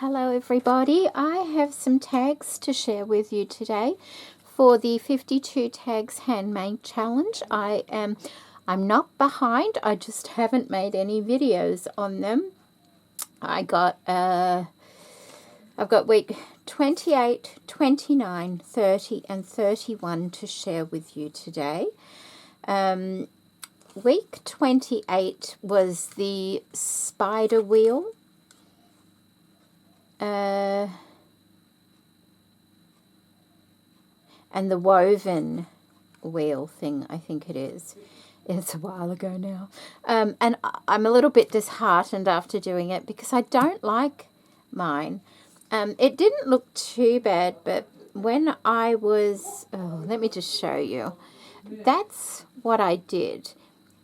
Hello everybody, I have some tags to share with you today for the 52 tags handmade challenge. I'm not behind, I just haven't made any videos on them. I've got week 28, 29, 30 and 31 to share with you today. Week 28 was the spider wheel. And the woven wheel thing, I think it is. It's a while ago now. And I'm a little bit disheartened after doing it because I don't like mine. It didn't look too bad, but when I was... Oh, let me just show you. That's what I did.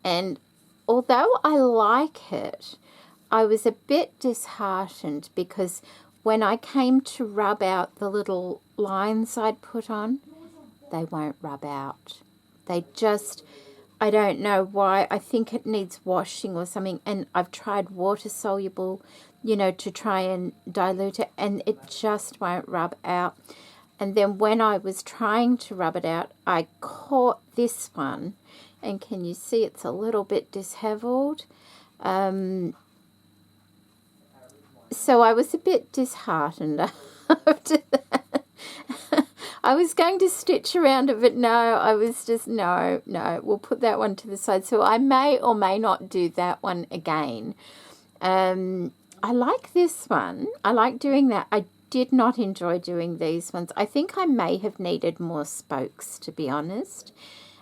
And although I like it, I was a bit disheartened because when I came to rub out the little lines I'd put on, they won't rub out. They just, I don't know why. I think it needs washing or something. And I've tried water soluble, to try and dilute it, and it just won't rub out. And then when I was trying to rub it out, I caught this one. And can you see it's a little bit disheveled? So I was a bit disheartened after that. I was going to stitch around it, but no, I was just, no, we'll put that one to the side. So I may or may not do that one again. I like this one. I like doing that. I did not enjoy doing these ones. I think I may have needed more spokes, to be honest.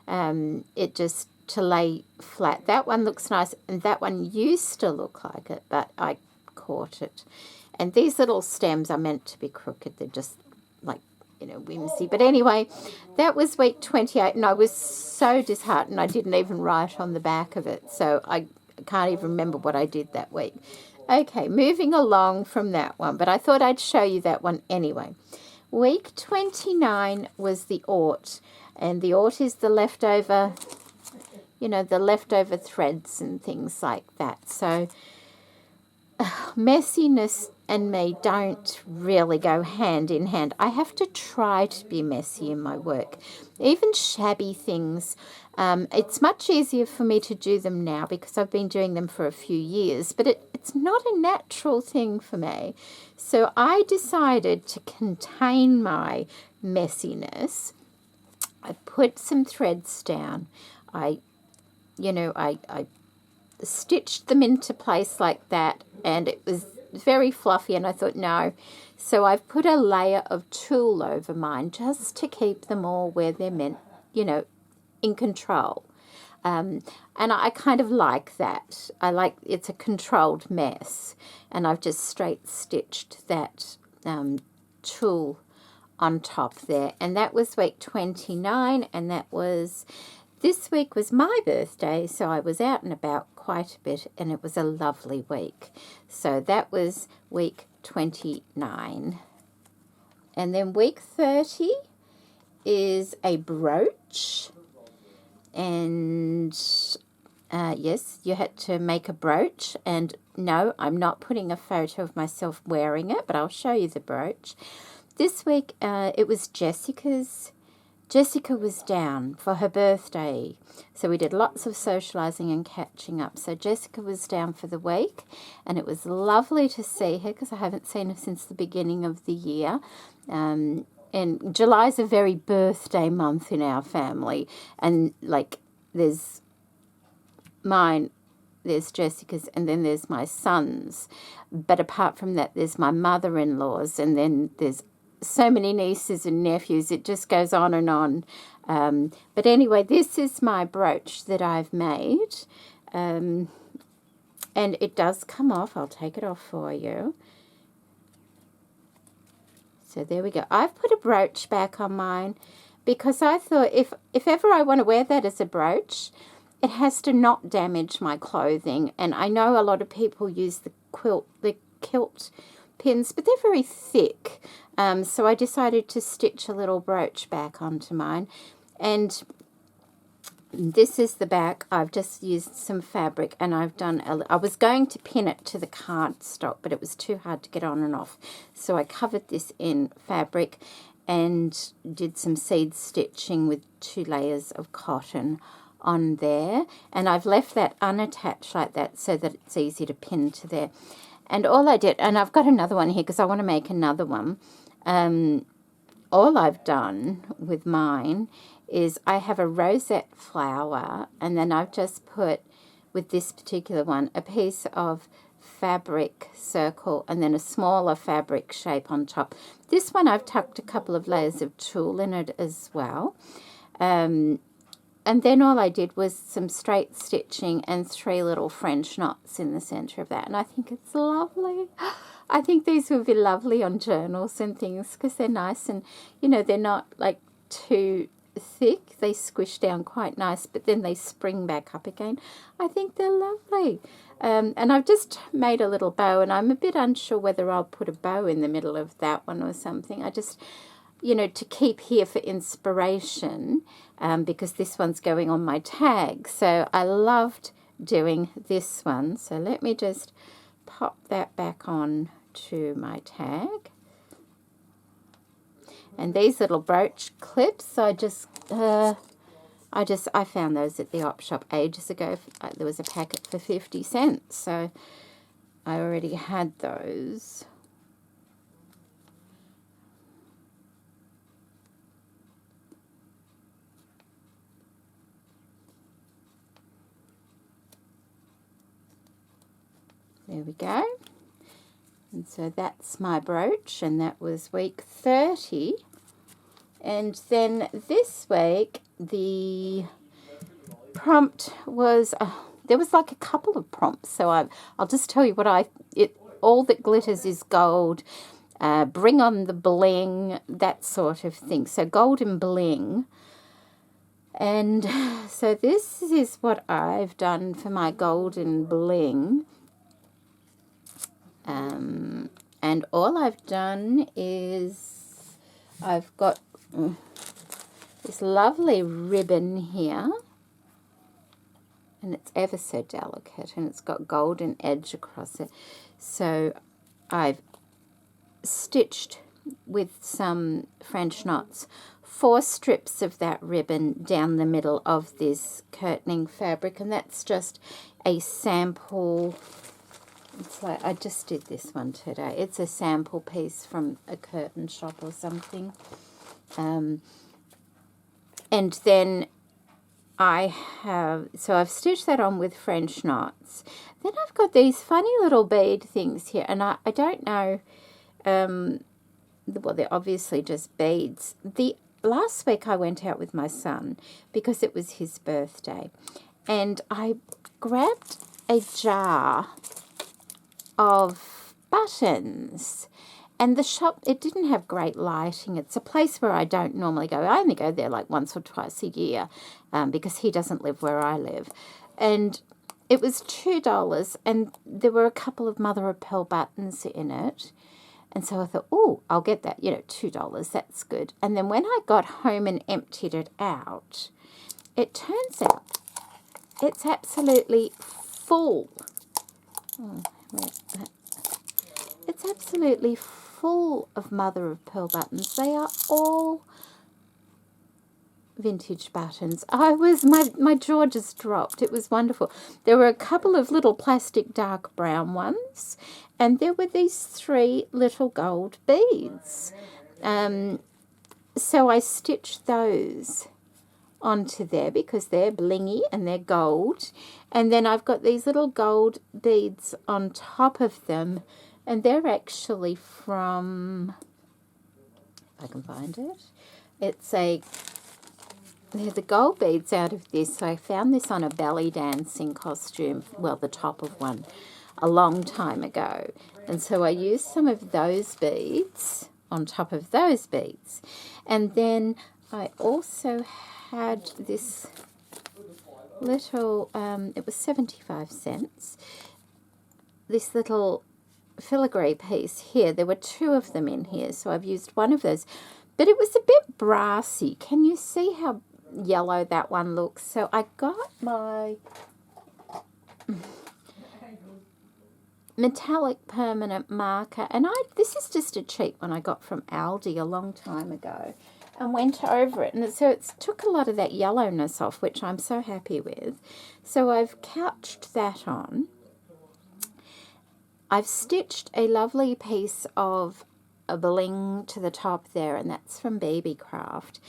It just to lay flat. That one looks nice, and that one used to look like it, but I caught it. And these little stems are meant to be crooked. They're just like, whimsy. But anyway, that was week 28, and I was so disheartened I didn't even write on the back of it. So I can't even remember what I did that week. Okay, moving along from that one, but I thought I'd show you that one anyway. Week 29 was the Ort, and the Ort is the leftover, the leftover threads and things like that. So messiness and me don't really go hand in hand. I have to try to be messy in my work. Even shabby things, it's much easier for me to do them now because I've been doing them for a few years, but it's not a natural thing for me. So I decided to contain my messiness. I put some threads down. I stitched them into place like that, and it was very fluffy, and I thought no. So I've put a layer of tulle over mine just to keep them all where they're meant, in control. And I kind of like that. I like it's a controlled mess, and I've just straight stitched that tulle on top there. And that was week 29, and this week was my birthday, so I was out and about quite a bit, and it was a lovely week. So that was week 29. And then week 30 is a brooch. And yes, you had to make a brooch. And no, I'm not putting a photo of myself wearing it, but I'll show you the brooch. This week it was Jessica's. Jessica was down for her birthday, so we did lots of socialising and catching up. So Jessica was down for the week, and it was lovely to see her because I haven't seen her since the beginning of the year. And July's a very birthday month in our family, and there's mine, there's Jessica's, and then there's my son's. But apart from that, there's my mother-in-law's, and then there's so many nieces and nephews. It just goes on and on. But anyway, this is my brooch that I've made. And it does come off. I'll take it off for you. So there we go. I've put a brooch back on mine because I thought if ever I want to wear that as a brooch, it has to not damage my clothing. And I know a lot of people use the kilt pins, but they're very thick. So I decided to stitch a little brooch back onto mine. And This is the back. I've just used some fabric, and I've done I was going to pin it to the cardstock, but it was too hard to get on and off, so I covered this in fabric and did some seed stitching with 2 layers of cotton on there, and I've left that unattached like that so that it's easy to pin to there. And all I did, and I've got another one here because I want to make another one, all I've done with mine is I have a rosette flower, and then I've just put, with this particular one, a piece of fabric circle and then a smaller fabric shape on top. This one I've tucked a couple of layers of tulle in it as well. And then all I did was some straight stitching and 3 little French knots in the center of that. And I think it's lovely. I think these would be lovely on journals and things because they're nice and, you know, they're not like too thick. They squish down quite nice, but then they spring back up again. I think they're lovely. And I've just made a little bow, and I'm a bit unsure whether I'll put a bow in the middle of that one or something. I just, you know, to keep here for inspiration, because this one's going on my tag. So I loved doing this one. So let me just pop that back on to my tag. And these little brooch clips, I found those at the op shop ages ago. There was a packet for 50 cents, so I already had those. There we go. And so that's my brooch, and that was week 30. And then this week, the prompt was, there was like a couple of prompts. So I'll just tell you what all that glitters is gold. Bring on the bling, that sort of thing. So golden bling. And so this is what I've done for my golden bling. And all I've done is I've got this lovely ribbon here, and it's ever so delicate, and it's got golden edge across it. So I've stitched with some French knots 4 strips of that ribbon down the middle of this curtaining fabric, and that's just a sample. It's like, I just did this one today. It's a sample piece from a curtain shop or something. And then I've stitched that on with French knots. Then I've got these funny little bead things here, and I don't know, well, they're obviously just beads. Last week I went out with my son because it was his birthday, and I grabbed a jar of buttons, and the shop, it didn't have great lighting. It's a place where I don't normally go. I only go there like once or twice a year because he doesn't live where I live. And it was $2, and there were a couple of mother of pearl buttons in it. And so I thought, oh, I'll get that, $2, that's good. And then when I got home and emptied it out, it turns out it's absolutely full. It's absolutely full of mother of pearl buttons. They are all vintage buttons. My jaw just dropped. It was wonderful. There were a couple of little plastic dark brown ones, and there were these 3 little gold beads. So I stitched those onto there because they're blingy and they're gold. And then I've got these little gold beads on top of them, and they're actually from, if I can find it, they're the gold beads out of this. So I found this on a belly dancing costume, well, the top of one, a long time ago. And so I used some of those beads on top of those beads. And then I also had this little, it was 75 cents, this little filigree piece here. There were 2 of them in here, so I've used one of those. But it was a bit brassy. Can you see how yellow that one looks. So I got my metallic permanent marker, and this is just a cheap one I got from Aldi a long time ago, and went over it, and so it took a lot of that yellowness off, which I'm so happy with. So I've couched that on. I've stitched a lovely piece of a bling to the top there, and that's from Baby Craft.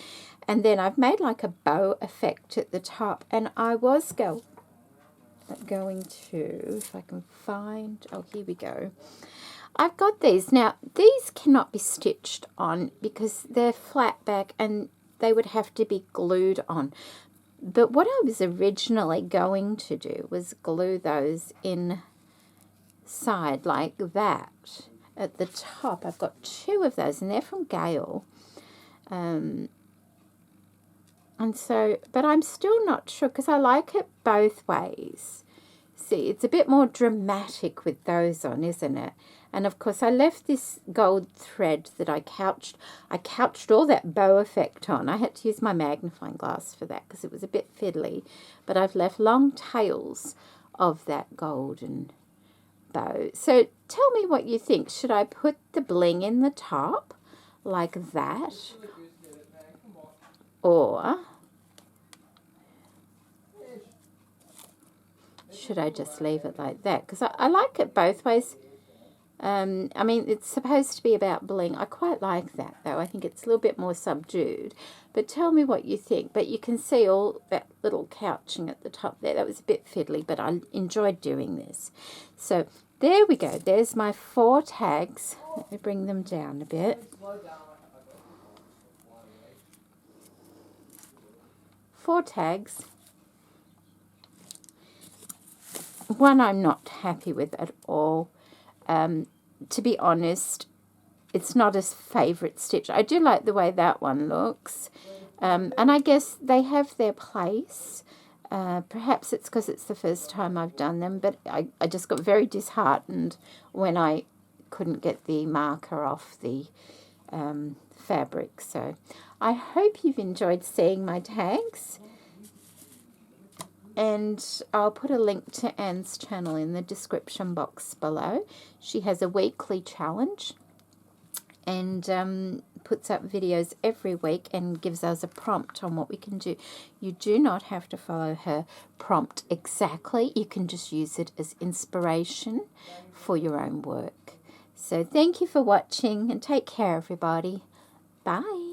And then I've made like a bow effect at the top, and I was going to, if I can find, oh, here we go. I've got these. Now, these cannot be stitched on because they're flat back and they would have to be glued on. But what I was originally going to do was glue those inside like that at the top. I've got 2 of those, and they're from Gale. And so, but I'm still not sure because I like it both ways. See, it's a bit more dramatic with those on, isn't it? And of course, I left this gold thread that I couched. I couched all that bow effect on. I had to use my magnifying glass for that because it was a bit fiddly. But I've left long tails of that golden bow. So tell me what you think. Should I put the bling in the top like that? Or should I just leave it like that? Because I like it both ways. I mean, it's supposed to be about bling. I quite like that, though. I think it's a little bit more subdued. But tell me what you think. But you can see all that little couching at the top there. That was a bit fiddly, but I enjoyed doing this. So there we go. There's my 4 tags. Let me bring them down a bit. 4 tags. One I'm not happy with at all. To be honest, it's not a favourite stitch. I do like the way that one looks. And I guess they have their place. Perhaps it's because it's the first time I've done them, but I just got very disheartened when I couldn't get the marker off the fabric. So I hope you've enjoyed seeing my tags. And I'll put a link to Anne's channel in the description box below. She has a weekly challenge and puts up videos every week and gives us a prompt on what we can do. You do not have to follow her prompt exactly. You can just use it as inspiration for your own work. So thank you for watching and take care, everybody. Bye.